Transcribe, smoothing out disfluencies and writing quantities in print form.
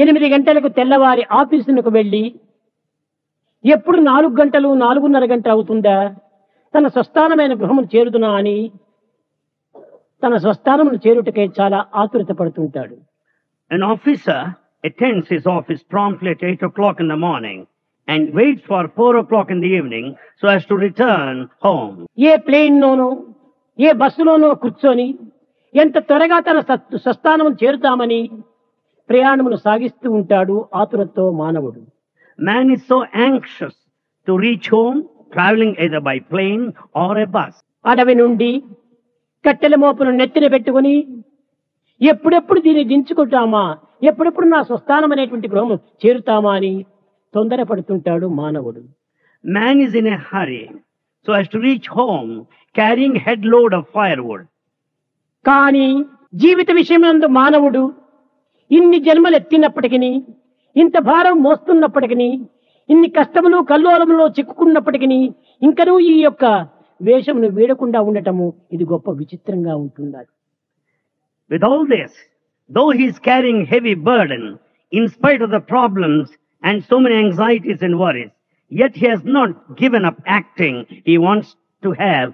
8 గంటలకు తెల్లవారి ఆఫీసులకు వెళ్ళి ఎప్పుడు 4 గంటలు 4:30 గంటలు అవుతుందా తన స్వస్థానమైన గృహమును చేరుదునా అని తన స్వస్థానమును చేరుటకే చాలా ఆతురత పడుతుంటాడు. An officer attends his office promptly at 8 o'clock in the morning and waits for 4 o'clock in the evening so as to return home. ఏ ప్లేన్లోనో ఏ బస్సులోనో కూర్చొని ఎంత త్వరగా తన స్వస్థానమును చేరుతామని ప్రయాణమును సాగిస్తూ ఉంటాడు ఆతురతో మానవుడు. Man is so anxious to reach home, traveling either by plane or a bus. అడవి నుండి కట్టెల మోపును నెత్తిన పెట్టుకుని ఎప్పుడెప్పుడు దీన్ని దించుకుంటామా, ఎప్పుడెప్పుడు నా స్వస్థానం అనేటువంటి గృహము చేరుతామా అని తొందరపడుతుంటాడు మానవుడు. Man is in a hurry so as to reach home carrying headload of firewood. కానీ జీవిత విషయమందు మానవుడు ఇన్ని జన్మలు ఎత్తినప్పటికీ, ఇంత భారం మోస్తున్నప్పటికీ, ఇన్ని కష్టములు కల్లోలములో చిక్కుకున్నప్పటికీ ఇంకనూ ఈ యొక్క వేషమును వీడకుండా ఉండటము ఇది గొప్ప విచిత్రంగా ఉంటుంది. With all this, though he is carrying heavy burden, in spite of the problems and so many anxieties and worries, yet he has not given up acting. He wants to have